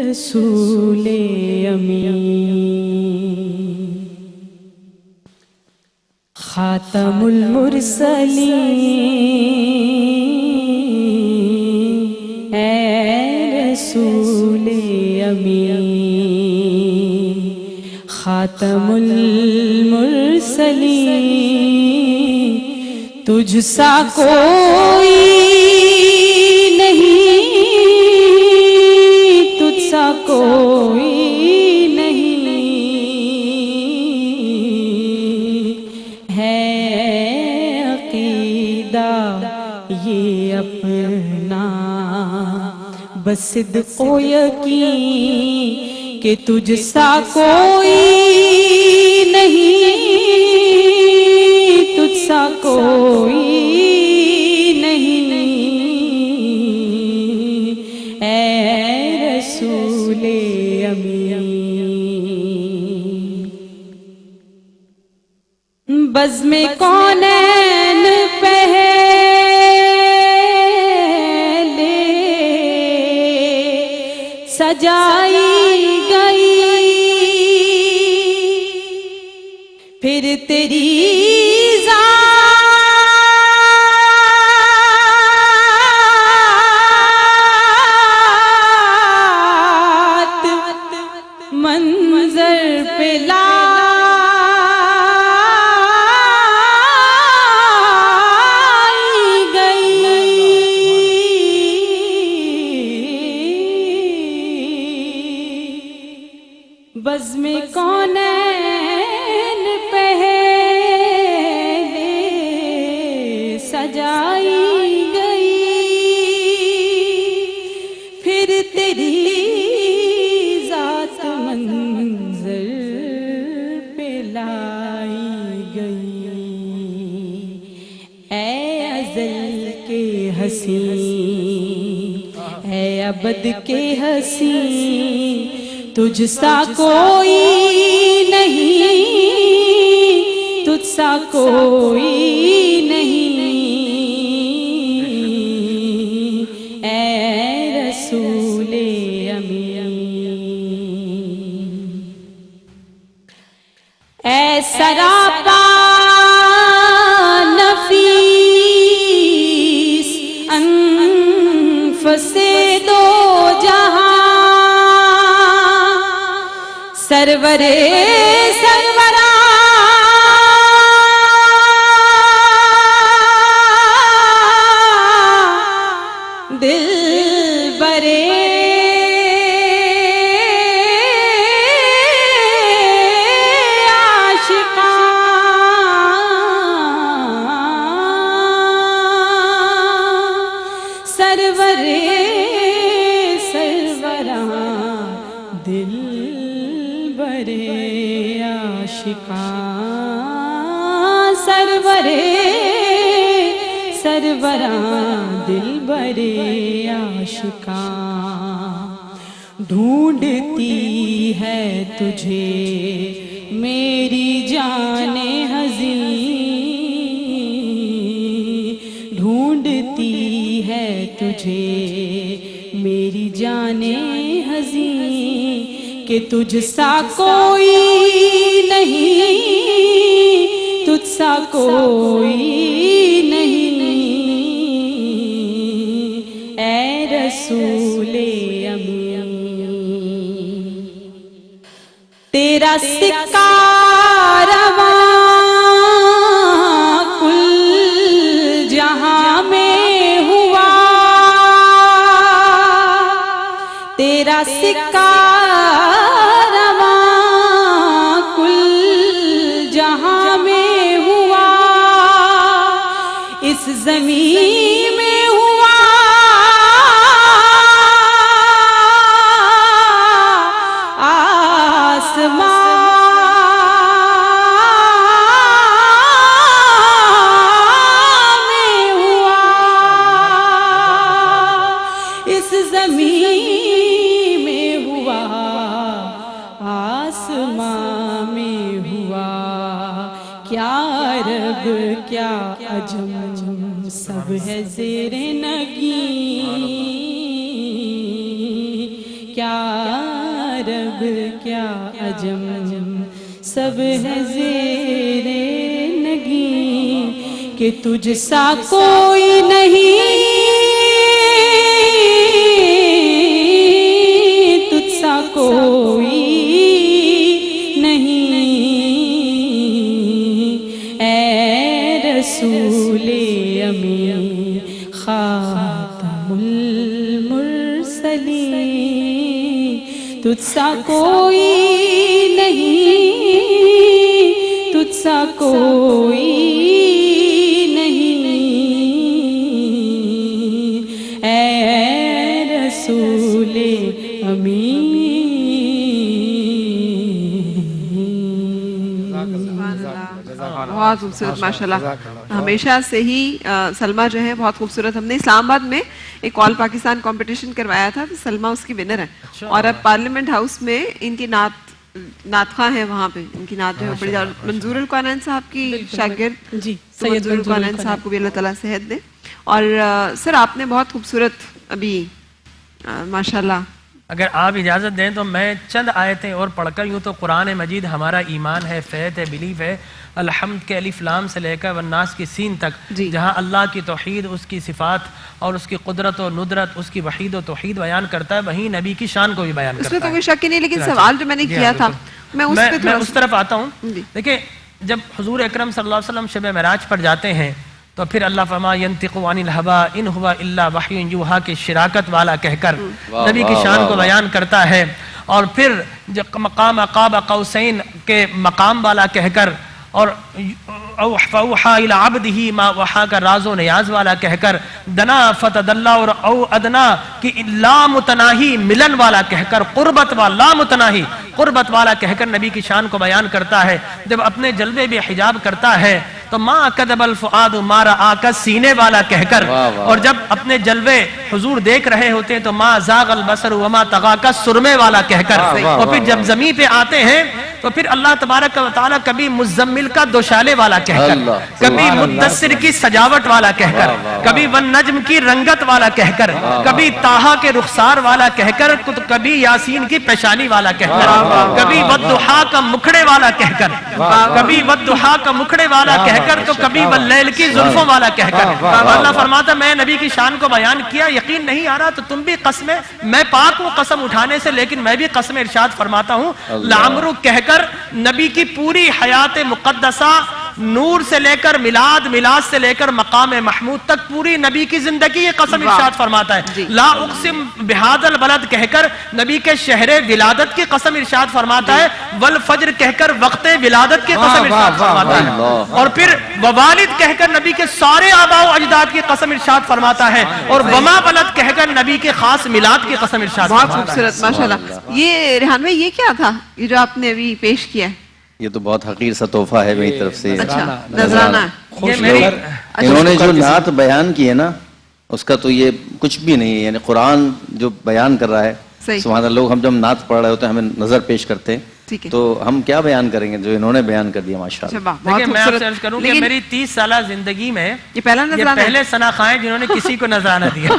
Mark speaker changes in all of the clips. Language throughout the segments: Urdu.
Speaker 1: رسول امین خاتم المرسلین اے رسول امین خاتم المرسلین تجھ سا کوئی نہیں تجھ سا کوئی نہیں ہے عقیدہ یہ اپنا بس صدق و یقین کہ تجھ سا کوئی نہیں تجھ سا کوئی نہیں اے رسول امین بزم کونین پہلے سجائی گئی پھر تیری ذات منظر پہ لائی گئی بزم کونین پہلے سجائی گئی پھر تیری ذات منظر پہ لائی گئی اے ازل کے حسین اے ابد کے حسین تجھ سا کوئی نہیں تجھ سا کوئی نہیں اے رسول امین اے سراپا نفیس انفس دو جہاں سرور سرورا دل برے عاشقاں سرور سرورا دل برے عاشقاں سرورے سروراں دل برے عاشقاں ڈھونڈتی ہے تجھے میری جان حزین ڈھونڈتی ہے تجھے میری جان حزین کہ تجھ سا کوئی نہیں تجھ سا کوئی نہیں اے رسول امین تیرا سکہ رواں کل جہاں میں ہوا تیرا سکہ زمین میں ہوا آسمان میں ہوا اس زمین میں ہوا آسمان میں ہوا کیا عرب کیا عجم سب ہے زیر نگیں کیا عرب کیا عجم سب ہے زیر نگیں کہ تجھ سا کوئی نہیں تجھ سا کوئی نہیں اے رسول امین خاتم المرسلین تجھ سا کوئی نہیں تجھ سا کوئی نہیں اے رسول امین.
Speaker 2: بہت خوبصورت ماشاء اللہ. ہمیشہ سے ہی سلمیٰ جو ہے بہت خوبصورت. ہم نے اسلام آباد میں ایک آل پاکستان کمپٹیشن کروایا تھا تو سلمیٰ اس کی ونر ہے اور اب پارلیمنٹ ہاؤس میں ان کی نعت خواں ہے وہاں پہ ان کی نعت جو ہے بڑی. منظور القونین صاحب کی شاگرد
Speaker 1: جی
Speaker 2: منظور القونین صاحب کو بھی اللہ تعالیٰ صحت دے. اور سر آپ نے بہت خوبصورت ابھی ماشاء اللہ.
Speaker 3: اگر آپ اجازت دیں تو میں چند آیتیں اور پڑھ کر یوں تو قرآن مجید ہمارا ایمان ہے، فیت ہے، بلیف ہے. الحمد کے الف لام سے لے کر والناس کی سین تک جہاں اللہ کی توحید، اس کی صفات اور اس کی قدرت و ندرت، اس کی وحید و توحید بیان کرتا ہے، وہیں نبی کی شان کو بھی بیان کرتا ہے.
Speaker 2: اس میں تو کوئی شک ہی نہیں. لیکن سوال جو میں نے کیا تھا میں اس
Speaker 3: طرف آتا ہوں. دیکھیں جب حضور اکرم صلی اللہ علیہ وسلم شب معراج پر جاتے ہیں تو پھر اللہ فرما ینطق عن الہوا ان ہوا الا وحی یوحی کی شراکت والا کہہ کر نبی کی شان کو بیان کرتا ہے. اور پھر جب مقام قاب قوسین کے مقام والا کہہ کر اور فَأَوْحَى إِلَىٰ عَبْدِهِ مَا وَحَا کا راز و نیاز والا کہہ کر دنا فتدلّا اور او ادنا کی لا متناہی ملن والا کہہ کر قربت والا لا متناہی قربت والا کہہ کر نبی کی شان کو بیان کرتا ہے. جب اپنے جلوے بے حجاب کرتا ہے تو ما کذب الفؤاد ما رأى کا سینے والا کہہ کر اور جب اپنے جلوے حضور دیکھ رہے ہوتے ہیں تو ما زاغ البصر وما طغى کا سرمے والا کہہ کر. اور پھر جب زمین پہ آتے ہیں تو پھر اللہ تبارک و تعالی کبھی مزمل کا دوشالے والا کہہ کر، کبھی مدثر کی سجاوٹ والا کہہ کر، کبھی والنجم کی رنگت والا کہہ کر، کبھی طٰہٰ کے رخسار والا کہہ کر، کبھی یاسین کی پیشانی والا کہہ کر، کبھی والضحیٰ کا مکھڑے والا کہہ کر، کبھی والضحیٰ کا مکھڑے والا کہہ کر، تو کبھی واللیل کی زلفوں والا کہہ کر. اللہ فرماتا میں نبی کی شان کو بیان کیا، یقین نہیں آ رہا تو تم بھی قسمیں، میں پاک ہوں قسم اٹھانے سے لیکن میں بھی قسم ارشاد فرماتا ہوں لعمرو کہہ کر نبی کی پوری حیات مقدسہ نور سے لے کر میلاد، میلاد سے لے کر مقام محمود تک پوری نبی کی زندگی یہ قسم ارشاد فرماتا ہے. لا اقسم بہذا البلد کہہ کر نبی کے شہر ولادت کی قسم ارشاد فرماتا ہے. والفجر کہہ کر وقت ولادت کی قسم ارشاد فرماتا ہے. اور پھر ووالد کہہ کر نبی کے سارے آباء و اجداد کی قسم ارشاد فرماتا ہے. اور وما بلد کہہ کر نبی کے خاص میلاد کی قسم ارشاد فرماتا ہے.
Speaker 2: بہت خوبصورت ماشاءاللہ. یہ ریحان بھائی یہ کیا تھا یہ جو آپ نے ابھی پیش کیا ہے؟
Speaker 4: یہ تو بہت حقیر سا تحفہ ہے میری طرف سے.
Speaker 2: اچھا نذرانہ.
Speaker 4: انہوں نے جو نعت بیان کی ہے نا اس کا تو یہ کچھ بھی نہیں ہے. یعنی قرآن جو بیان کر رہا ہے سبحان اللہ. لوگ ہم جب نعت پڑھ رہے ہوتے ہیں ہمیں نظر پیش کرتے ہیں تو ہم کیا بیان کریں گے جو انہوں نے بیان کر دیا ماشاءاللہ.
Speaker 3: دیکھیں میں آپ سے عرض کروں کہ میری 30 سالہ زندگی میں یہ پہلے ثنا خواہ ہیں جنہوں نے کسی کو نذرانہ دیا.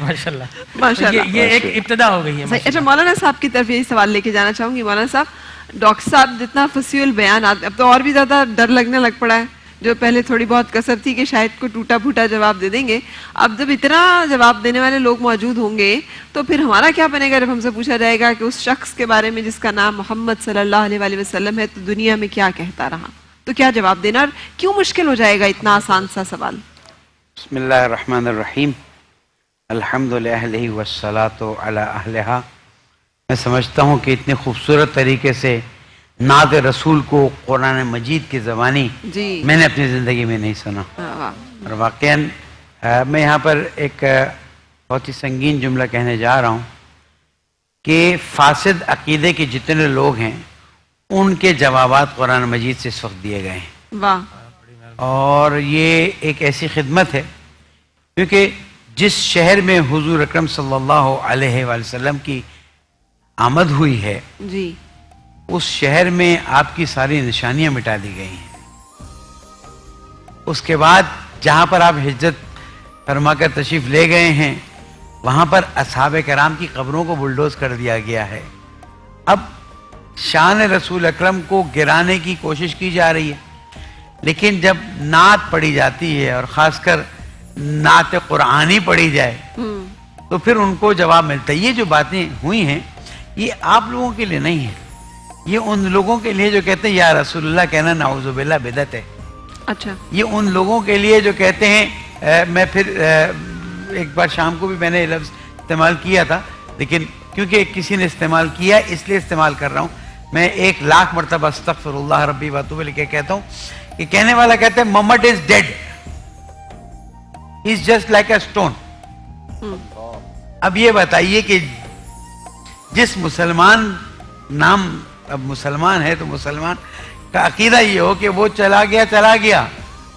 Speaker 3: ماشاءاللہ یہ ایک ابتدا ہو گئی ہے.
Speaker 2: اچھا مولانا صاحب کی طرف یہی سوال لے کے جانا چاہوں گی. مولانا صاحب ڈاکٹر صاحب جتنا فصیح البیان اب تو اور بھی زیادہ ڈر لگنے لگ پڑا ہے. جو پہلے تھوڑی بہت کثر تھی کہ شاید کو ٹوٹا پھوٹا جواب دے دیں گے، اب جب اتنا جواب دینے والے لوگ موجود ہوں گے تو پھر ہمارا کیا بنے گا جب ہم سے پوچھا جائے گا کہ اس شخص کے بارے میں جس کا نام محمد صلی اللہ علیہ وسلم ہے تو دنیا میں کیا کہتا رہا، تو کیا جواب دینا؟ اور کیوں مشکل ہو جائے گا اتنا آسان سا سوال؟
Speaker 5: بسم اللہ الرحمن الرحیم. الحمد للہ والصلاۃ علی اہلہا. میں سمجھتا ہوں کہ اتنے خوبصورت طریقے سے نعت رسول کو قرآن مجید کی زبانی میں نے اپنی زندگی میں نہیں سنا. اور واقعاً میں یہاں پر ایک بہت ہی سنگین جملہ کہنے جا رہا ہوں کہ فاسد عقیدے کے جتنے لوگ ہیں ان کے جوابات قرآن مجید سے اس وقت دیے گئے ہیں. اور یہ ایک ایسی خدمت ہے کیونکہ جس شہر میں حضور اکرم صلی اللہ علیہ وآلہ وسلم کی آمد ہوئی ہے اس شہر میں آپ کی ساری نشانیاں مٹا دی گئی ہیں. اس کے بعد جہاں پر آپ ہجرت فرما کر تشریف لے گئے ہیں وہاں پر اصحاب کرام کی قبروں کو بلڈوز کر دیا گیا ہے. اب شان رسول اکرم کو گرانے کی کوشش کی جا رہی ہے، لیکن جب نعت پڑھی جاتی ہے اور خاص کر نعت قرآنی پڑھی جائے تو پھر ان کو جواب ملتا ہے. یہ جو باتیں ہوئی ہیں یہ آپ لوگوں کے لیے نہیں ہیں، یہ ان لوگوں کے لیے جو کہتے ہیں یا رسول اللہ کہنا نعوذ باللہ بدعت ہے.
Speaker 2: اچھا.
Speaker 5: یہ ان لوگوں کے لیے جو کہتے ہیں میں پھر ایک بار شام کو بھی میں نے یہ لفظ استعمال کیا تھا، لیکن کیونکہ کسی نے استعمال کیا اس لیے استعمال کر رہا ہوں. میں 1,00,000 مرتبہ استغفر اللہ ربی واتوب الیہ کے کہتا ہوں کہ کہنے والا کہتا ہے Muhammad is dead, he is just like a stone. اب یہ بتائیے کہ جس مسلمان نام اب مسلمان ہے تو مسلمان کا عقیدہ یہ ہو کہ وہ چلا گیا،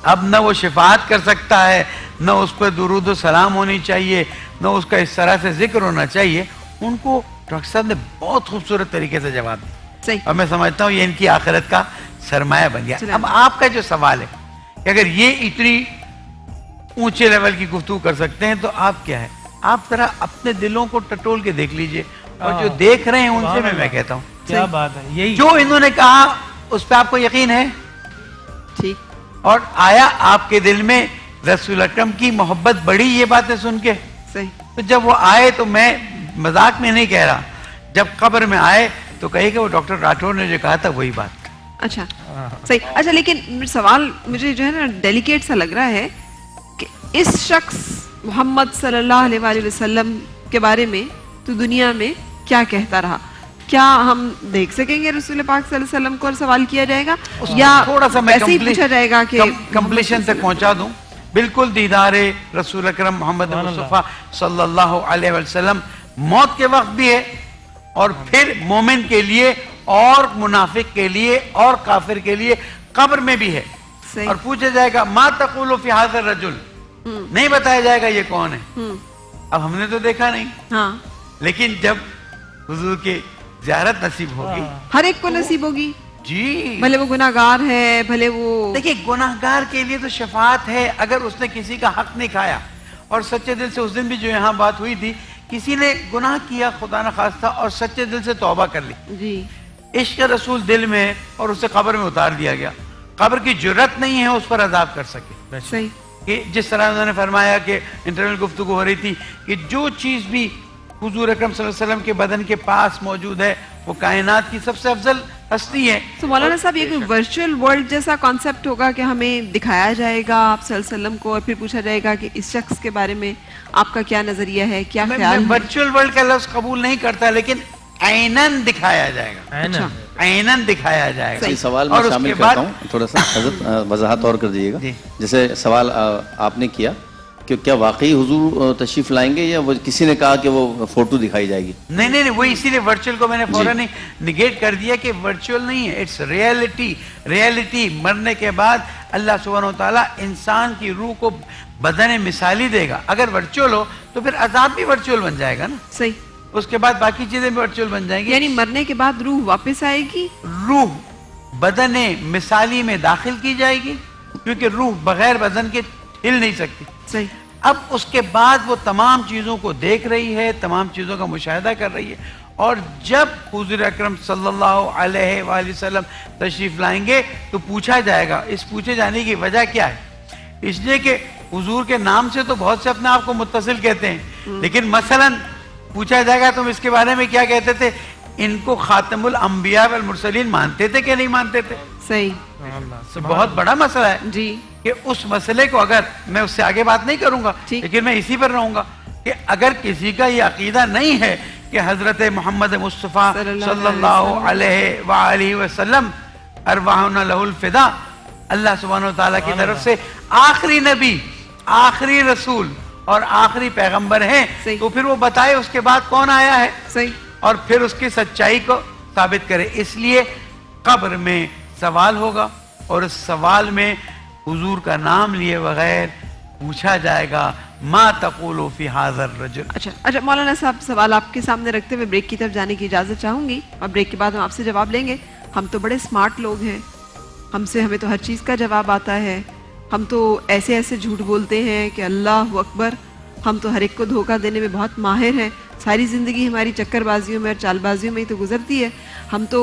Speaker 5: اب نہ وہ شفاعت کر سکتا ہے، نہ اس پہ درود و سلام ہونی چاہیے، نہ اس کا اس طرح سے ذکر ہونا چاہیے. ان کو ڈاکٹر صاحب نے بہت خوبصورت طریقے سے جواب دیا اور میں سمجھتا ہوں یہ ان کی آخرت کا سرمایہ بن گیا. اب آپ کا جو سوال ہے کہ اگر یہ اتنی اونچے لیول کی گفتگو کر سکتے ہیں تو آپ کیا ہے؟ آپ ذرا اپنے دلوں کو ٹٹول کے دیکھ لیجئے اور جو دیکھ رہے ہیں ان سے میں کہتا ہوں
Speaker 3: کیا بات ہے. یہی
Speaker 5: جو انہوں نے کہا اس پہ آپ کو یقین ہے؟
Speaker 2: ٹھیک.
Speaker 5: اور آیا آپ کے دل میں رسول اکرم کی محبت بڑی یہ باتیں سن کے؟
Speaker 2: صحیح.
Speaker 5: تو جب وہ آئے تو میں مذاق میں نہیں کہہ رہا، جب قبر میں آئے تو کہے کہ وہ ڈاکٹر راٹھور نے جو کہا تھا وہی بات.
Speaker 2: اچھا صحیح. اچھا لیکن سوال مجھے جو ہے نا ڈیلیکیٹ سا لگ رہا ہے کہ اس شخص محمد صلی اللہ علیہ وآلہ وسلم کے بارے میں تو دنیا میں کیا کہتا رہا؟ کیا ہم دیکھ سکیں گے رسول پاک صلی اللہ علیہ وسلم کو اور سوال کیا جائے گا یا
Speaker 5: تھوڑا سا میں
Speaker 2: ایسے ہی پوچھا جائے گا کہ
Speaker 5: کمپلیشن تک پہنچا دوں؟ بالکل دیدار رسول اکرم محمد مصطفیٰ صلی اللہ علیہ وسلم موت کے وقت بھی ہے اور پھر مومن کے لیے اور منافق کے لیے اور کافر کے لیے قبر میں بھی ہے. اور پوچھا جائے گا ما تقول فی ھذا الرجل، نہیں بتایا جائے گا یہ کون ہے. اب ہم نے تو دیکھا نہیں، لیکن جب حضور کی زیارت نصیب ہوگی
Speaker 2: ہر ایک کو نصیب ہوگی.
Speaker 5: جی
Speaker 2: بھلے وہ گناہگار ہے، بھلے وہ
Speaker 5: دیکھیں گناہگار کے لیے تو شفاعت ہے اگر اس نے کسی کا حق نہیں کھایا اور سچے دل سے. اس دن بھی جو یہاں بات ہوئی تھی، کسی نے گناہ کیا خدا نہ خواستہ اور سچے دل سے توبہ کر لی،
Speaker 2: جی
Speaker 5: عشق رسول دل میں اور اسے قبر میں اتار دیا گیا. قبر کی جرت نہیں ہے اس پر عذاب کر سکے.
Speaker 2: صحیح.
Speaker 5: کہ جس طرح انہوں نے فرمایا کہ انٹرنل گفتگو ہو رہی تھی کہ جو چیز بھی حضور اکرم صلی اللہ علیہ وسلم کے بدن کے پاس موجود ہے وہ کائنات کی سب سے افضل ہستی ہے.
Speaker 2: تو مولانا صاحب یہ کوئی ورچوئل ورلڈ جیسا کانسیپٹ ہوگا کہ ہمیں دکھایا جائے گا آپ صلی اللہ علیہ وسلم کو اور پھر پوچھا جائے گا کہ اس شخص کے بارے میں آپ کا کیا نظریہ ہے، کیا خیال ہے؟
Speaker 5: میں ورچوئل ورلڈ کا لفظ قبول نہیں کرتا، لیکن عیناً دکھایا جائے گا. عیناً دکھایا جائے گا.
Speaker 4: سوال میں شامل کرتا ہوں تھوڑا سا حضرت وضاحت اور کر دیجیے گا. جیسے سوال آپ نے کیا کہ کیا واقعی حضور تشریف لائیں گے یا وہ کسی نے کہا کہ وہ فوٹو دکھائی جائے گی؟
Speaker 5: نہیں وہی اسی لیے ورچوئل کو میں نے فوراً نگیٹ کر دیا کہ ورچوئل نہیں ہے، اٹس ریئلٹی. مرنے کے بعد اللہ سبحانہ وتعالیٰ انسان کی روح کو بدن مثالی دے گا. اگر ورچوئل ہو تو پھر عذاب بھی ورچوئل بن جائے گا نا.
Speaker 2: صحیح.
Speaker 5: اس کے بعد باقی چیزیں بھی ورچوئل بن جائیں گی.
Speaker 2: یعنی مرنے کے بعد روح واپس آئے گی،
Speaker 5: روح بدن مثالی میں داخل کی جائے گی کیونکہ روح بغیر بدن کے ہل نہیں سکتی.
Speaker 2: صحیح.
Speaker 5: اب اس کے بعد وہ تمام چیزوں کو دیکھ رہی ہے، تمام چیزوں کا مشاہدہ کر رہی ہے. اور جب حضور اکرم صلی اللہ علیہ وآلہ وسلم تشریف لائیں گے تو پوچھا جائے گا. اس پوچھے جانے کی وجہ کیا ہے؟ اس لیے کہ حضور کے نام سے تو بہت سے اپنے آپ کو متصل کہتے ہیں، لیکن مثلا پوچھا جائے گا تم اس کے بارے میں کیا کہتے تھے؟ ان کو خاتم الانبیاء والمرسلین مانتے تھے کہ نہیں مانتے تھے؟
Speaker 2: صحیح.
Speaker 5: بہت بڑا مسئلہ ہے
Speaker 2: جی
Speaker 5: کہ اس مسئلے کو اگر میں اس سے آگے بات نہیں کروں گا لیکن میں اسی پر رہوں گا کہ اگر کسی کا یہ عقیدہ نہیں ہے کہ حضرت محمد مصطفیٰ صلی اللہ علیہ وآلہ وسلم ارواحنا لہ الفدا اللہ سبحانہ وتعالیٰ کی طرف سے آخری نبی، آخری رسول اور آخری پیغمبر ہیں، تو پھر وہ بتائے اس کے بعد کون آیا ہے.
Speaker 2: صحیح.
Speaker 5: اور پھر اس کی سچائی کو ثابت کرے. اس لیے قبر میں سوال ہوگا اور اس سوال میں حضور کا نام لیے بغیر پوچھا جائے گا ما تقول فی ھذا الرجل.
Speaker 2: اچھا مولانا صاحب سوال آپ کے سامنے رکھتے ہوئے بریک کی طرف جانے کی اجازت چاہوں گی اور بریک کے بعد ہم آپ سے جواب لیں گے. ہم تو بڑے سمارٹ لوگ ہیں، ہمیں تو ہر چیز کا جواب آتا ہے. ہم تو ایسے جھوٹ بولتے ہیں کہ اللہ اکبر. ہم تو ہر ایک کو دھوکہ دینے میں بہت ماہر ہیں. ساری زندگی ہماری چکر بازیوں میں اور چال بازیوں میں ہی تو گزرتی ہے. ہم تو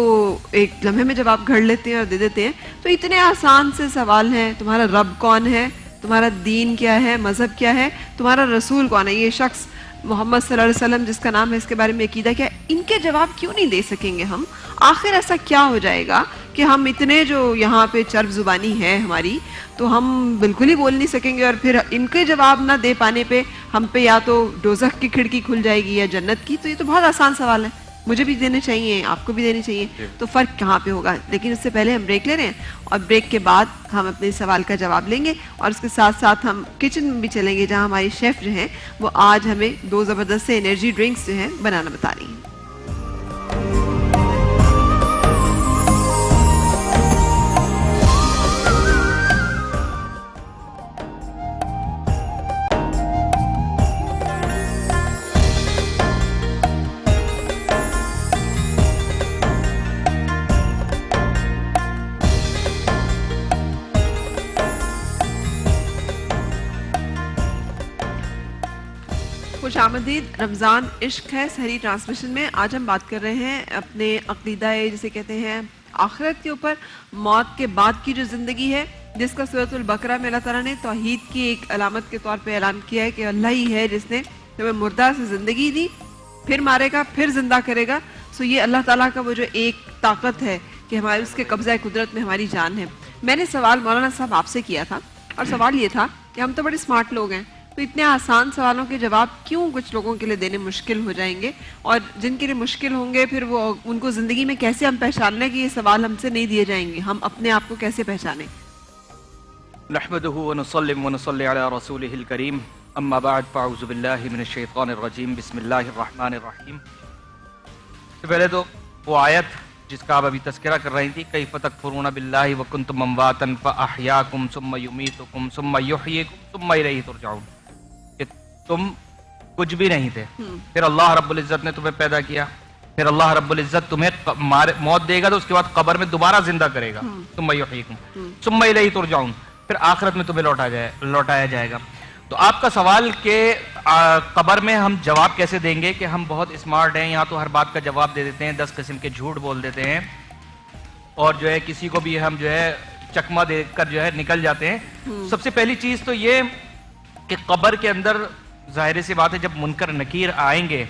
Speaker 2: ایک لمحے میں جواب گھڑ لیتے ہیں اور دے دیتے ہیں. تو اتنے آسان سے سوال ہیں, تمہارا رب کون ہے, تمہارا دین کیا ہے, مذہب کیا ہے, تمہارا رسول کون ہے, یہ شخص محمد صلی اللہ علیہ وسلم جس کا نام ہے, اس کے بارے میں عقیدہ کیا ہے, ان کے جواب کیوں نہیں دے سکیں گے ہم؟ آخر ایسا کیا ہو جائے گا کہ ہم اتنے جو یہاں پہ چرب زبانی ہے ہماری, تو ہم بالکل ہی بول نہیں سکیں گے, اور پھر ان کے جواب نہ دے پانے پہ ہم پہ یا تو دوزخ کی کھڑکی کھل جائے گی یا جنت کی. تو یہ تو بہت آسان سوال ہے, مجھے بھی دینے چاہیے, آپ کو بھی دینے چاہیے. تو فرق کہاں پہ ہوگا؟ لیکن اس سے پہلے ہم بریک لے رہے ہیں, اور بریک کے بعد ہم اپنے سوال کا جواب لیں گے, اور اس کے ساتھ ساتھ ہم کچن میں بھی چلیں گے جہاں ہماری شیف جو ہیں وہ آج ہمیں 2 زبردست سے انرجی ڈرنکس جو ہیں بنانا بتا رہی ہیں. خوش آمدید. رمضان عشق ہے سحری ٹرانسمیشن میں آج ہم بات کر رہے ہیں اپنے عقیدہ جسے کہتے ہیں آخرت کے اوپر, موت کے بعد کی جو زندگی ہے, جس کا سورۃ البقرہ میں اللہ تعالیٰ نے توحید کی ایک علامت کے طور پہ اعلان کیا ہے کہ اللہ ہی ہے جس نے ہمیں مردہ سے زندگی دی, پھر مارے گا, پھر زندہ کرے گا. سو یہ اللہ تعالیٰ کا وہ جو ایک طاقت ہے کہ ہمارے اس کے قبضہ قدرت میں ہماری جان ہے. میں نے سوال مولانا صاحب آپ سے کیا تھا, اور سوال یہ تھا کہ ہم تو بڑے اسمارٹ لوگ ہیں, تو اتنے آسان سوالوں کے جواب کیوں کچھ لوگوں کے لیے دینے مشکل ہو جائیں گے, اور جن کے لیے مشکل ہوں گے پھر وہ ان کو زندگی میں کیسے ہم پہچان لیں کہ یہ سوال ہم سے نہیں دیے جائیں گے, ہم اپنے آپ کو کیسے پہچانیں؟
Speaker 6: نحمده ونسلم ونصلي على رسوله الكريم اما بعد فاعوذ بالله من الشیطان الرجیم بسم اللہ الرحمن الرحیم. پہلے تو وہ آیت جس کا آپ ابھی تذکرہ کر رہی تھی, کیف تکفرون باللہ وکنتم امواتا فاحیاکم ثم یمیتکم ثم یحییکم ثم الیہ ترجعون, کہ تم کچھ بھی نہیں تھے, پھر اللہ رب العزت نے تمہیں پیدا کیا, پھر اللہ رب العزت تمہیں موت دے گا تو اس کے بعد قبر میں دوبارہ زندہ کرے گا, ثم یحییکم ثم الیہ ترجعون, پھر آخرت میں تمہیں لوٹایا جائے گا. تو آپ کا سوال کہ قبر میں ہم جواب کیسے دیں گے, کہ ہم بہت اسمارٹ ہیں, یہاں تو ہر بات کا جواب دے دیتے ہیں, 10 قسم کے جھوٹ بول دیتے ہیں, اور جو ہے کسی کو بھی ہم جو ہے چکما دے کر جو ہے نکل جاتے ہیں. سب سے پہلی چیز تو یہ کہ قبر کے اندر ظاہر سی بات ہے جب منکر نکیر آئیں گے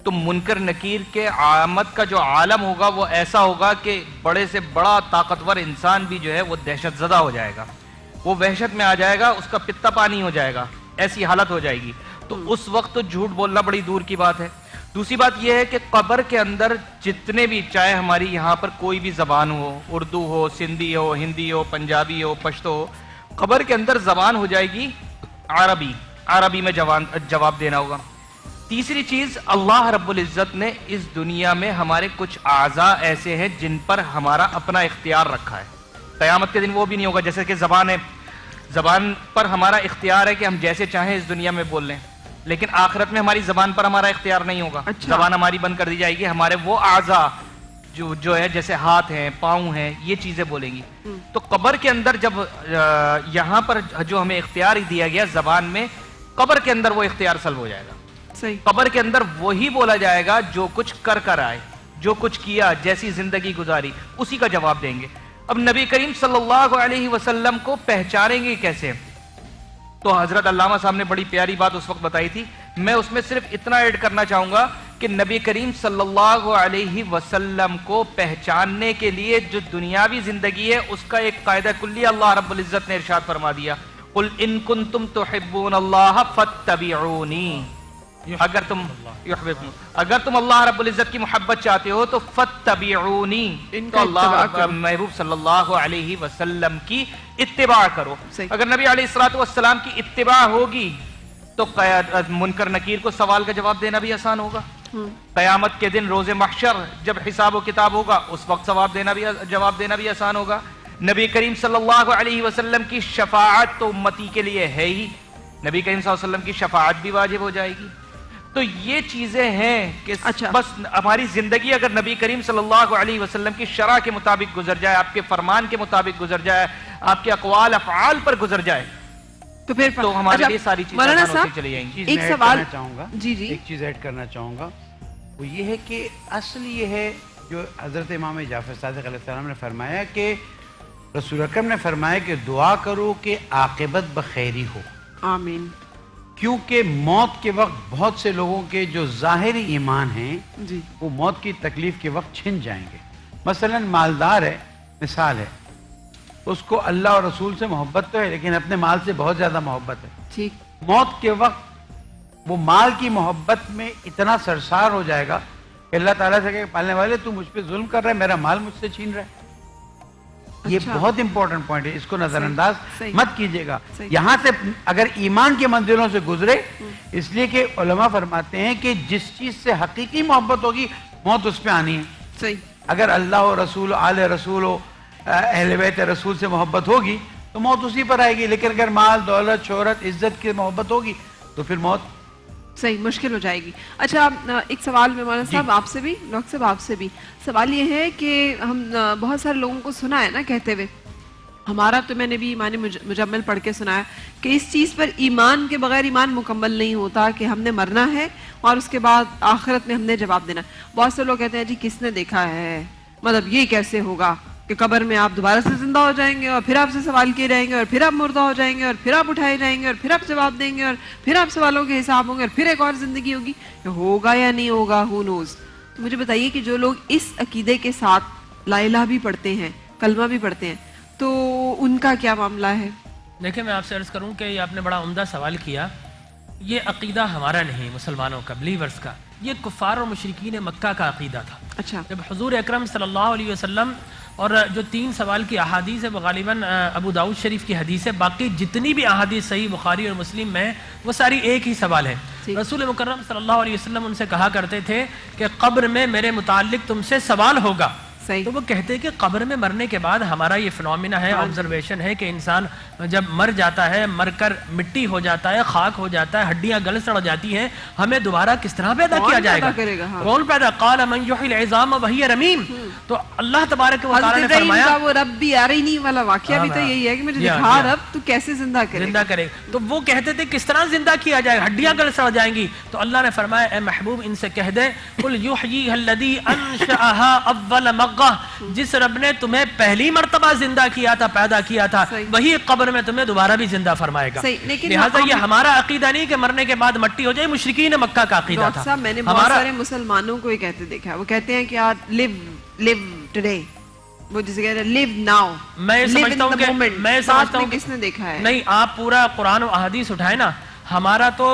Speaker 6: تو منکر نکیر کے آمد کا جو عالم ہوگا وہ ایسا ہوگا کہ بڑے سے بڑا طاقتور انسان بھی جو ہے وہ دہشت زدہ ہو جائے گا, وہ وحشت میں آ جائے گا, اس کا پتا پانی ہو جائے گا, ایسی حالت ہو جائے گی. تو اس وقت تو جھوٹ بولنا بڑی دور کی بات ہے. دوسری بات یہ ہے کہ قبر کے اندر جتنے بھی, چاہے ہماری یہاں پر کوئی بھی زبان ہو, اردو ہو, سندھی ہو, ہندی ہو, پنجابی ہو, پشتو ہو, قبر کے اندر زبان ہو جائے گی عربی میں جواب دینا ہوگا. تیسری چیز, اللہ رب العزت نے اس دنیا میں ہمارے کچھ اعضاء ایسے ہیں جن پر ہمارا اپنا اختیار رکھا ہے. قیامت کے دن وہ بھی نہیں ہوگا, جیسے کہ زبان ہے, زبان پر ہمارا اختیار ہے کہ ہم جیسے چاہیں اس دنیا میں بول لیں, لیکن آخرت میں ہماری زبان پر ہمارا اختیار نہیں ہوگا. زبان ہماری بند کر دی جائے گی, ہمارے وہ اعضاء جو ہے جیسے ہاتھ ہیں, پاؤں ہیں, یہ چیزیں بولیں گی. تو قبر کے اندر جب یہاں پر جو ہمیں اختیار دیا گیا زبان میں, قبر کے اندر وہ اختیار سلب ہو جائے گا. قبر کے اندر وہی بولا جائے گا جو کچھ کر آئے, جو کچھ کیا, جیسی زندگی گزاری, اسی کا جواب دیں گے. اب نبی کریم صلی اللہ علیہ وسلم کو پہچانیں گے کیسے؟ تو حضرت علامہ صاحب نے بڑی پیاری بات اس وقت بتائی تھی, میں اس میں صرف اتنا ایڈ کرنا چاہوں گا کہ نبی کریم صلی اللہ علیہ وسلم کو پہچاننے کے لیے جو دنیاوی زندگی ہے اس کا ایک قاعدہ کلی اللہ رب العزت نے ارشاد فرما دیا, قل ان کنتم تحبون اللہ فاتبعونی, اگر تم اللہ رب العزت کی محبت چاہتے ہو تو فاتبعونی, تو اللہ محبوب صلی اللہ علیہ وسلم کی اتباع کرو. اگر نبی علیہ الصلوۃ والسلام کی اتباع ہوگی تو منکر نکیر کو سوال کا جواب دینا بھی آسان ہوگا. قیامت کے دن روز محشر جب حساب و کتاب ہوگا اس وقت جواب دینا بھی آسان ہوگا. نبی کریم صلی اللہ علیہ وسلم کی شفاعت تو امتی کے لیے ہے ہی, نبی کریم صلی اللہ علیہ وسلم کی شفاعت بھی واجب ہو جائے گی. تو یہ چیزیں ہیں کہ بس ہماری زندگی اگر نبی کریم صلی اللہ علیہ وسلم کی شرع کے مطابق گزر جائے, آپ کے فرمان کے مطابق گزر جائے, آپ کے اقوال افعال پر گزر جائے,
Speaker 2: تو پھر
Speaker 6: تو ہمارے لیے ساری چیزیں
Speaker 2: مولانا
Speaker 6: آسان ہوتی
Speaker 2: صاحب
Speaker 6: چلی جائیں گی.
Speaker 2: ایک سوال
Speaker 5: چاہوں گا
Speaker 2: جی جی
Speaker 5: ایک چیز ایڈ کرنا چاہوں گا، وہ یہ ہے کہ اصل یہ ہے جو حضرت امام جعفر صادق علیہ السلام نے فرمایا کہ رسول اکرم نے فرمایا کہ دعا کرو کہ عاقبت بخیری ہو.
Speaker 2: آمین.
Speaker 5: کیونکہ موت کے وقت بہت سے لوگوں کے جو ظاہری ایمان ہیں
Speaker 2: جی
Speaker 5: وہ موت کی تکلیف کے وقت چھن جائیں گے. مثلا مالدار ہے، مثال ہے، اس کو اللہ اور رسول سے محبت تو ہے لیکن اپنے مال سے بہت زیادہ محبت ہے.
Speaker 2: ٹھیک.
Speaker 5: موت کے وقت وہ مال کی محبت میں اتنا سرشار ہو جائے گا کہ اللہ تعالیٰ سے کہے پالنے والے تو مجھ پہ ظلم کر رہا ہے، میرا مال مجھ سے چھین رہا ہے. یہ بہت امپورٹنٹ پوائنٹ ہے، اس کو نظر انداز مت کیجیے گا. یہاں سے اگر ایمان کے منزلوں سے گزرے، اس لیے کہ علماء فرماتے ہیں کہ جس چیز سے حقیقی محبت ہوگی موت اس پہ آنی ہے.
Speaker 2: صحیح.
Speaker 5: اگر اللہ و رسول آل رسول و اہل بیت رسول سے محبت ہوگی تو موت اسی پر آئے گی. لیکن اگر مال دولت شہرت عزت کی محبت ہوگی تو پھر موت
Speaker 2: صحیح مشکل ہو جائے گی. اچھا ایک سوال میں مولانا صاحب آپ سے بھی، ڈاکٹر صاحب آپ سے بھی سوال یہ ہے کہ ہم بہت سارے لوگوں کو سنا ہے نا کہتے ہوئے، ہمارا تو میں نے بھی ایمان مجمل پڑھ کے سنا ہے کہ اس چیز پر ایمان کے بغیر ایمان مکمل نہیں ہوتا کہ ہم نے مرنا ہے اور اس کے بعد آخرت میں ہم نے جواب دینا. بہت سے لوگ کہتے ہیں جی کس نے دیکھا ہے، مطلب یہ کیسے ہوگا کہ قبر میں آپ دوبارہ سے زندہ ہو جائیں گے اور پھر آپ سے سوال کیے جائیں گے اور پھر آپ مردہ ہو جائیں گے اور پھر آپ اٹھائے جائیں گے اور پھر آپ جواب دیں گے اور پھر آپ سوالوں کے حساب ہوں گے اور پھر ایک اور زندگی ہوگی. ہوگا یا نہیں ہوگا ہو نوز. تو مجھے بتائیے کہ جو لوگ اس عقیدے کے ساتھ لا الہ بھی پڑھتے ہیں، کلمہ بھی پڑھتے ہیں، تو ان کا کیا معاملہ ہے؟
Speaker 3: دیکھیں میں آپ سے عرض کروں کہ یہ آپ نے بڑا عمدہ سوال کیا. یہ عقیدہ ہمارا نہیں، مسلمانوں کا، بلیورز کا، یہ کفار اور مشرکین مکہ کا عقیدہ تھا.
Speaker 2: اچھا.
Speaker 3: جب حضور اکرم صلی اللہ علیہ وسلم اور جو 3 سوال کی احادیث ہے وہ غالباً ابو داؤد شریف کی حدیث ہے، باقی جتنی بھی احادیث صحیح بخاری اور مسلم میں وہ ساری ایک ہی سوال ہے. رسول مکرم صلی اللہ علیہ وسلم ان سے کہا کرتے تھے کہ قبر میں میرے متعلق تم سے سوال ہوگا. تو وہ کہتے ہیں کہ قبر میں مرنے کے بعد ہمارا یہ فنومینا ہے، آبزرویشن ہے کہ انسان جب مر جاتا ہے، مر کر مٹی ہو جاتا ہے، خاک ہو جاتا ہے، ہڈیاں گل سڑ جاتی ہیں، ہمیں دوبارہ کس طرح پیدا کیا جائے گا؟ کون پیدا؟ قال من یحیی العظام وہی رمیم. تو اللہ تبارک و تعالی نے فرمایا
Speaker 2: وہ ربی ارینی والا واقعہ بھی تو یہی ہے کہ مجھے دکھا رب تو کیسے زندہ کرے.
Speaker 3: تو وہ کہتے تھے کس طرح زندہ کیا جائے گا، ہڈیاں گل سڑ جائیں گی. تو اللہ نے فرمایا اے محبوب ان سے کہہ دے قل یحییھا الذی انشأھا اول مرہ، جس رب نے تمہیں پہلی مرتبہ زندہ کیا تھا، پیدا کیا تھا، وہی قبر میں تمہیں دوبارہ بھی زندہ فرمائے گا. لہٰذا یہ ہمارا عقیدہ نہیں کہ مرنے کے بعد مٹی ہو جائے، مشرکین مکہ کا عقیدہ تھا.
Speaker 2: میں نے بہت سارے مسلمانوں کو یہ کہتے دیکھا، وہ کہتے ہیں کہ لیو ٹوڈے، وہ جسے کہتے ہیں لیو ناؤ.
Speaker 3: میں سمجھتا ہوں
Speaker 2: کس نے دیکھا ہے؟
Speaker 3: نہیں، آپ پورا قرآن و احادیث اٹھائے نا، ہمارا تو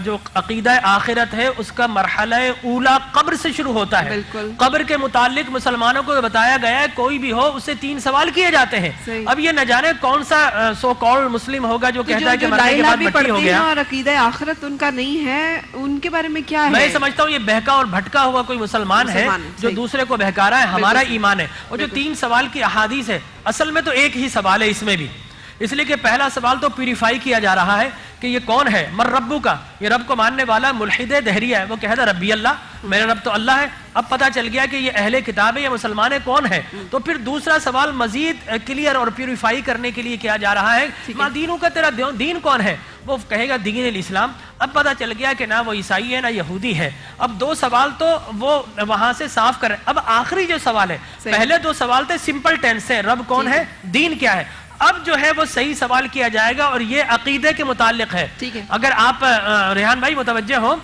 Speaker 3: جو عقیدہ آخرت ہے اس کا مرحلہ اولا قبر سے شروع ہوتا ہے. قبر کے متعلق مسلمانوں کو بتایا گیا ہے کوئی بھی ہو اسے 3 سوال کیے جاتے ہیں. اب یہ نہ جانے کون سا سو کالڈ مسلم ہوگا جو کہتا ہے کہ مرنے کے بعد مٹی ہو گیا
Speaker 2: اور عقیدہ آخرت ان کا نہیں ہے، ان کے بارے میں کیا ہے؟
Speaker 3: میں سمجھتا ہوں یہ بہکا اور بھٹکا ہوا کوئی مسلمان ہے جو دوسرے کو بہکا رہا ہے. ہمارا ایمان ہے. اور جو 3 سوال کی احادیث ہے اصل میں تو ایک ہی سوال ہے اس میں بھی، اس لیے کہ پہلا سوال تو پیوریفائی کیا جا رہا ہے کہ یہ کون ہے، مر ربو کا، یہ رب کو ماننے والا ملحد دہریہ ہے، وہ کہتا ربی اللہ، میرا رب تو اللہ ہے. اب پتا چل گیا کہ یہ اہل کتاب ہے، یہ مسلمان ہے، کون ہے. تو پھر دوسرا سوال مزید کلیئر اور پیوریفائی کرنے کے لیے کیا جا رہا ہے، ماں دینوں کا تیرا دین کون ہے؟ وہ کہے گا دین الاسلام. اب پتا چل گیا کہ نہ وہ عیسائی ہے نہ یہودی ہے. اب 2 سوال تو وہ وہاں سے صاف کر رہے. اب آخری جو سوال ہے، پہلے 2 سوال تھے سمپل ٹینس سے، رب کون ہے، دین کیا ہے. اب جو ہے وہ صحیح سوال کیا جائے گا اور یہ عقیدے کے متعلق ہے. اگر آپ ریحان بھائی متوجہ ہو،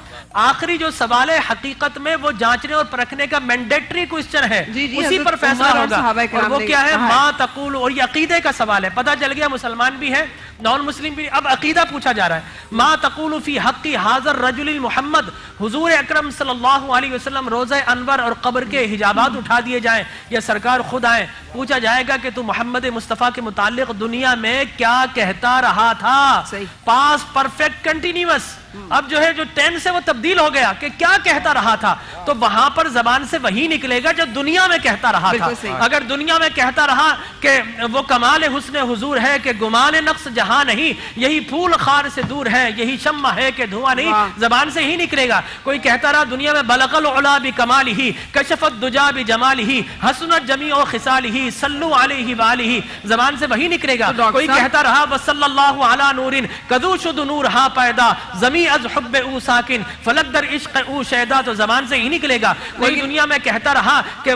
Speaker 3: آخری جو سوال ہے حقیقت میں وہ جانچنے اور پرکھنے کا مینڈیٹری کوئسچن ہے، اسی پر فیصلہ ہوگا. اور وہ کیا ہے، ما تقول، اور یہ عقیدے کا سوال ہے. پتہ چل گیا مسلمان بھی ہے، نان مسلم بھی. اب عقیدہ پوچھا جا رہا ہے، ما تقول فی حق حاضر رجل محمد، حضور اکرم صلی اللہ علیہ وسلم روضہ انور اور قبر کے حجابات اٹھا دیے جائیں یا سرکار خود آئیں، پوچھا جائے گا کہ تو محمد مصطفیٰ کے متعلق دنیا میں کیا کہتا رہا تھا. پاس پرفیکٹ کنٹینیوس. اب جو ہے جو ٹینس ہے وہ تبدیل ہو گیا کہ کیا کہتا رہا تھا. تو وہاں پر زبان سے وہی نکلے گا جو دنیا میں کہتا رہا تھا. اگر دنیا میں کہتا رہا کہ وہ کمال حسن حضور ہے کہ گمان نقص جہاں نہیں, یہی پھول خار سے دور ہے, یہی شمع ہے کہ دھواں نہیں, زبان سے ہی نکلے گا. کوئی کہتا رہا دنیا میں بلغ العلا بکمالہ کشف الدجا بجمالہ حسنت جمیع خصالہ صلوا علیہ وآلہ, زبان سے وہی نکلے گا. کوئی کہتا رہا وصلی اللہ علی نور کدو شد نور ہا پیدا زمی از حب او ساکن فلک در عشق او شیدا, تو زبان سے ہی نکلے گا. کوئی دنیا میں کہتا رہا کہ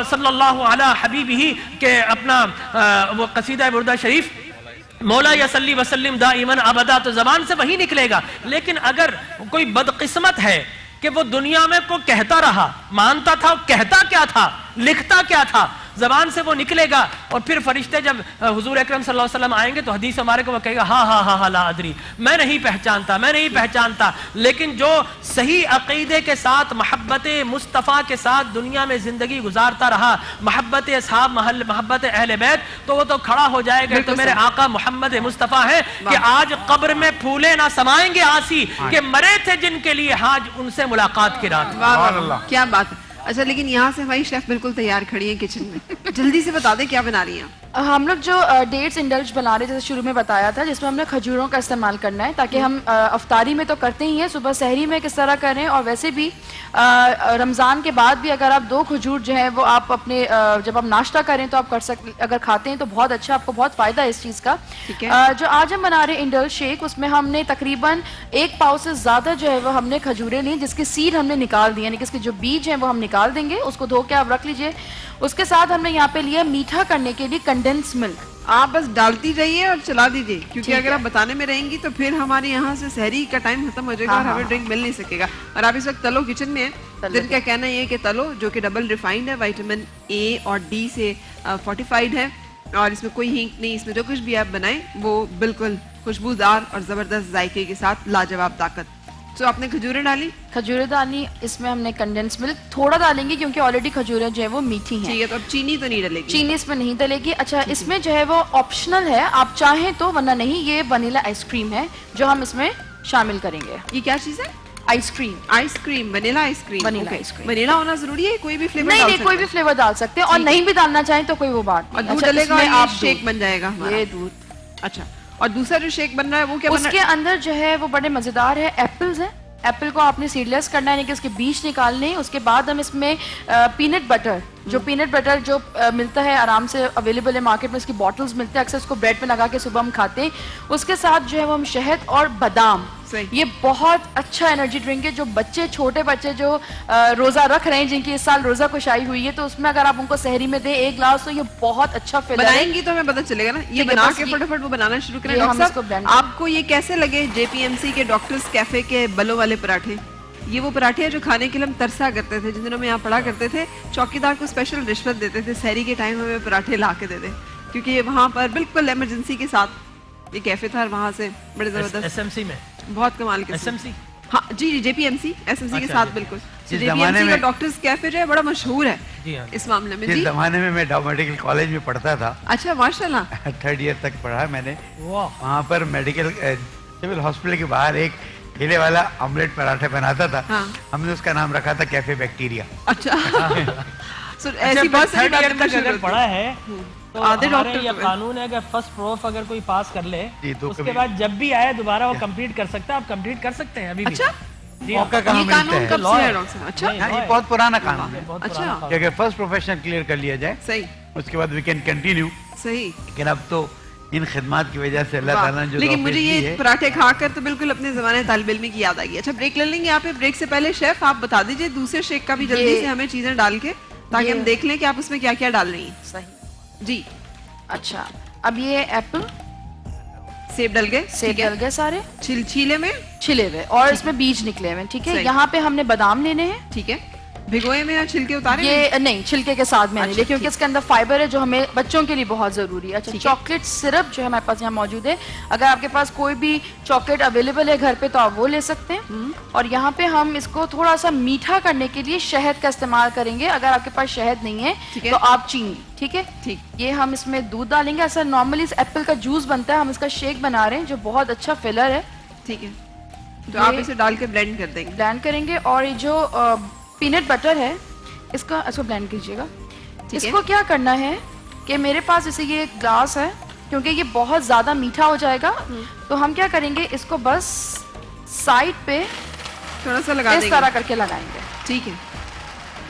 Speaker 3: صلی اللہ علی حبیبہ کہ اپنا وہ قصیدہ بردہ شریف مولا یصلی وسلم دائما ابدا, تو زبان سے وہی نکلے گا. لیکن اگر کوئی بدقسمت ہے کہ وہ دنیا میں کو کہتا رہا, مانتا تھا, کہتا کیا تھا, لکھتا کیا تھا, زبان سے وہ نکلے گا, اور پھر فرشتے جب حضور اکرم صلی اللہ علیہ وسلم آئیں گے تو حدیث ہمارے کو وہ کہے گا ہاں ہاں ہاں ہاں لا ادری, میں نہیں پہچانتا, میں نہیں پہچانتا. لیکن جو صحیح عقیدے کے ساتھ محبت مصطفیٰ کے ساتھ دنیا میں زندگی گزارتا رہا, محبت اصحاب محبت اہل بیت, تو وہ تو کھڑا ہو جائے گا. تو میرے آقا محمد مصطفیٰ ہے کہ آج قبر میں پھولے نہ سمائیں گے آسی کہ مرے تھے جن کے لیے آج ان سے ملاقات کی رات.
Speaker 2: کیا بات ہے. اچھا لیکن یہاں سے ہماری شیف بالکل تیار کھڑی ہیں کچن میں, جلدی سے بتا دیں کیا بنا رہی ہیں.
Speaker 7: ہم لوگ جو ڈیٹس انڈلج بنا رہے جیسے شروع میں بتایا تھا, جس میں ہم نے کھجوروں کا استعمال کرنا ہے, تاکہ ہم افطاری میں تو کرتے ہی ہیں, صبح سحری میں کس طرح کریں, اور ویسے بھی رمضان کے بعد بھی اگر آپ 2 کھجور جو ہیں وہ آپ اپنے جب آپ ناشتہ کریں تو آپ کر سکتے, اگر کھاتے ہیں تو بہت اچھا, آپ کو بہت فائدہ ہے اس چیز کا. جو آج ہم بنا رہے ہیں انڈلج شیک, اس میں ہم نے تقریباً 1 پاؤ سے زیادہ جو ہے وہ ہم نے کھجوریں لی, جس کی سیڈ ہم نے نکال دی, یعنی کہ اس کے جو بیج ہیں وہ ہم نکال دیں گے, اس کو دھو کے آپ رکھ لیجئے. اس کے ساتھ ہم نے یہاں پہ لیا میٹھا کرنے کے لیے کنڈنس ملک.
Speaker 2: آپ بس ڈالتی رہیے اور چلا دیجیے, کیونکہ اگر آپ بتانے میں رہیں گی تو پھر ہمارے یہاں سے سحری کا ٹائم ختم ہو جائے گا اور ہمیں ڈرنک مل نہیں سکے گا. اور آپ اس وقت تلو کچن میں ہیں, جن کا کہنا یہ کہ تلو جو کہ ڈبل ریفائنڈ ہے, وائٹامن اے اور ڈی سے فورٹیفائڈ ہے, اور اس میں کوئی ہینگ نہیں, اس میں جو کچھ بھی آپ بنائیں وہ بالکل خوشبودار اور زبردست ذائقے کے ساتھ لاجواب طاقت. تو آپ نے کھجوریں ڈالی,
Speaker 7: کھجوریں ڈالی, اس میں ہم نے کنڈنس ملک تھوڑا ڈالیں گے کیونکہ آلریڈی کھجوریں جو ہے وہ میٹھی ہیں.
Speaker 2: ٹھیک ہے, تو اب چینی تو نہیں ڈلے گی,
Speaker 7: چینی اس میں نہیں ڈلے گی. اچھا اس میں جو ہے وہ آپشنل ہے, آپ چاہیں تو, ورنہ نہیں. یہ ونیلا آئس کریم ہے جو ہم اس میں شامل کریں گے.
Speaker 2: یہ کیا چیز ہے؟
Speaker 7: Ice cream.
Speaker 2: Ice cream, vanilla ice cream.
Speaker 7: Vanilla ice cream.
Speaker 2: Vanilla ہونا ضروری ہے, کوئی بھی فلیور
Speaker 7: نہیں, کوئی بھی فلیور ڈال سکتے ہیں, اور نہیں بھی ڈالنا چاہیں تو کوئی وہ بات.
Speaker 2: اور دودھ ڈلے گا, آپ شیک بن جائے گا
Speaker 7: یہ دودھ.
Speaker 2: اچھا, اور دوسرا جو شیک بن رہا ہے وہ کیا بن رہا ہے؟
Speaker 7: اس کے اندر جو ہے وہ بڑے مزیدار ہے, ایپلز ہیں. ایپل کو آپ نے سیڈ لیس کرنا ہے, یعنی کہ اس کے بیج نکالنے. اس کے بعد ہم اس میں پینٹ بٹر, جو پینٹ بٹر جو ملتا ہے آرام سے اویلیبل ہے مارکیٹ میں, اس کی بوٹلز ملتے ہیں, اکثر اس کو بریڈ پہ لگا کے صبح ہم کھاتے ہیں. اس کے ساتھ جو ہے وہ ہم شہد اور بادام, یہ بہت اچھا انرجی ڈرنک ہے. جو بچے, چھوٹے بچے جو روزہ رکھ رہے ہیں, جن کی اس سال روزہ کشائی ہوئی ہے, تو اس میں اگر آپ ان کو سحری میں دیں 1 گلاس, تو یہ بہت اچھا فلر ہے.
Speaker 2: بنائیں گی تو ہمیں پتہ چلے گا نا. یہ بنا کے فٹافٹ وہ بنانا شروع کریں. ڈاکٹر صاحب آپ کو یہ کیسے لگے جے پی ایم سی کے ڈاکٹرز کیفے کے بلوں والے پراٹھے؟ یہ وہ پراٹھے ہیں جو کھانے کے لیے ہم ترسا کرتے تھے, جن دنوں میں یہاں پڑھا کرتے تھے, چوکیدار کو اسپیشل رشوت دیتے تھے, سحری کے ٹائم ہمیں پراٹھے لا کے دے دیں, کیونکہ یہ وہاں پر بالکل ایمرجنسی کے ساتھ یہ کیفے تھا, اور وہاں سے بڑے زبردست
Speaker 3: ایس ایم سی میں
Speaker 2: بہت کمال کے
Speaker 3: ایس ایم سی,
Speaker 2: ہاں جی جی, J P M C S M C کے ساتھ بالکل. جے پی ایم سی کا ڈاکٹرز کیفے جو ہے بڑا مشہور ہے اس معاملے میں.
Speaker 5: جس زمانے میں میڈیکل کالج میں پڑھتا تھا,
Speaker 2: اچھا ماشاء اللہ,
Speaker 5: 3rd ایئر تک پڑھا میں نے, وہاں پر میڈیکل سول ہاسپٹل کے باہر ایک ٹھیلے والا آملیٹ پراٹھے بناتا تھا, ہم نے اس کا نام رکھا تھا کیفے بیکٹیریا.
Speaker 2: اچھا, ایسی بہت ساری باتیں
Speaker 3: اگر پڑھا ہے تو ہمارے یہ قانون ہے کہ فرسٹ پروف اگر کوئی پاس کر لے, اس کے بعد جب بھی آئے دوبارہ وہ کمپلیٹ کر سکتا ہے. آپ کمپلیٹ کر سکتے ہیں ابھی بھی.
Speaker 5: موقع کہاں ملتا ہے؟
Speaker 2: اچھا,
Speaker 5: یہ بہت پرانا قانون ہے
Speaker 2: اچھا,
Speaker 5: کہ اگر فرسٹ پروفیشن کلیئر کر لیا جائے,
Speaker 2: صحیح,
Speaker 5: اس کے بعد وی کین کنٹینیو.
Speaker 2: صحیح.
Speaker 5: لیکن اب تو ان خدمات کی وجہ سے اللہ تعالیٰ نے جو,
Speaker 2: لیکن مجھے یہ پراٹھے کھا کر تو بالکل اپنے زمانے طالب علمی کی یاد آ گئی. اچھا بریک لے لیں گے. آپ بریک سے پہلے شیف آپ بتا دیجئے دوسرے شیک کا بھی جلدی سے ہمیں چیزیں ڈال کے, تاکہ ہم دیکھ لیں کہ آپ اس میں کیا کیا ڈال رہی ہیں.
Speaker 7: صحیح
Speaker 2: جی.
Speaker 7: اچھا, اب یہ ایپل,
Speaker 2: سیب ڈل گئے,
Speaker 7: سیب ڈل گئے سارے
Speaker 2: چھیلے میں,
Speaker 7: چھلے ہوئے, اور اس میں بیج نکلے ہوئے. ٹھیک ہے, یہاں پہ ہم نے بادام لینے ہیں.
Speaker 2: ٹھیک ہے, بھگوئے میں یا چھلکے اتارے؟
Speaker 7: یہ نہیں, چھلکے کے ساتھ میں نہیں, کیونکہ اس کے اندر فائبر ہے جو ہمیں بچوں کے لیے بہت ضروری ہے. اچھا, چاکلیٹ سرپ جو ہے ہمارے پاس یہاں موجود ہے, اگر آپ کے پاس کوئی بھی چاکلیٹ اویلیبل ہے گھر پہ تو آپ وہ لے سکتے ہیں. اور یہاں پہ ہم اس کو تھوڑا سا میٹھا کرنے کے لیے شہد کا استعمال کریں گے. اگر آپ کے پاس شہد نہیں ہے تو آپ چینی. ٹھیک ہے, ٹھیک. یہ ہم اس میں دودھ ڈالیں گے. ایسا نارملی ایپل کا جوس بنتا ہے, ہم اس کا شیک بنا رہے ہیں جو بہت اچھا فلر ہے.
Speaker 2: ٹھیک ہے, تو آپ اسے ڈال کے بلینڈ کر دیں گے.
Speaker 7: بلینڈ کریں گے. اور یہ جو پینٹ بٹر ہے اس کو بلینڈ کیجیے گا. اس کو کیا کرنا ہے کہ میرے پاس جیسے یہ گلاس ہے, کیونکہ یہ بہت زیادہ میٹھا ہو جائے گا تو ہم کیا کریں گے, اس کو بس سائڈ پہ
Speaker 2: تھوڑا سا لگا دیں گے,
Speaker 7: اس طرح کر کے لگائیں گے.
Speaker 2: ٹھیک ہے,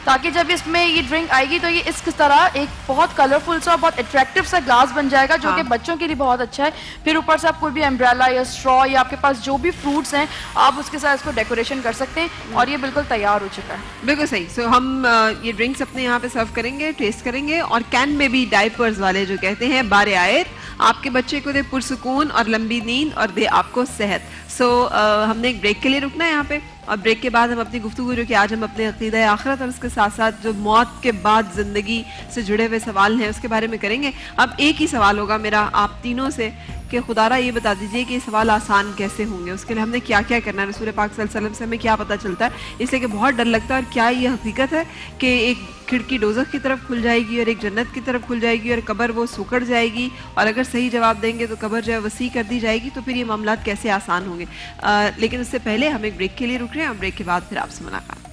Speaker 7: تاکہ جب اس میں یہ ڈرنک آئے گی تو یہ اس طرح ایک بہت کلرفل سا بہت اٹریکٹیو سا گلاس بن جائے گا, جو کہ بچوں کے لیے بہت اچھا ہے. پھر اوپر سے آپ کوئی بھی امبریلا یا اسٹرا یا آپ کے پاس جو بھی فروٹس ہیں آپ اس کے ساتھ اس کو ڈیکوریشن کر سکتے ہیں. اور یہ بالکل تیار ہو چکا ہے.
Speaker 2: بالکل صحیح. سو ہم یہ ڈرنکس اپنے یہاں پہ سرو کریں گے, ٹیسٹ کریں گے. اور کین بیبی ڈائپرز والے جو کہتے ہیں بار آیت, آپ کے بچے کو دے پرسکون اور لمبی نیند اور دے آپ کو صحت. سو ہم نے ایک بریک کے لیے رکنا ہے یہاں پہ, اور بریک کے بعد ہم اپنی گفتگو جو کہ آج ہم اپنے عقیدہ آخرت اور اس کے ساتھ ساتھ جو موت کے بعد زندگی سے جڑے ہوئے سوال ہیں اس کے بارے میں کریں گے. اب ایک ہی سوال ہوگا میرا آپ تینوں سے کہ خدا را یہ بتا دیجئے کہ یہ سوال آسان کیسے ہوں گے, اس کے لیے ہم نے کیا کیا کرنا ہے, رسول پاک صلی اللہ علیہ وسلم سے ہمیں کیا پتہ چلتا ہے, اس لیے کہ بہت ڈر لگتا ہے. اور کیا یہ حقیقت ہے کہ ایک کھڑکی دوزخ کی طرف کھل جائے گی اور ایک جنت کی طرف کھل جائے گی اور قبر وہ سکڑ جائے گی, اور اگر صحیح جواب دیں گے تو قبر جو ہے وسیع کر دی جائے گی, تو پھر یہ معاملات کیسے آسان ہوں گے. لیکن اس سے پہلے ہم ایک بریک کے لیے رک رہے ہیں, اور بریک کے بعد پھر آپ سے ملاقات.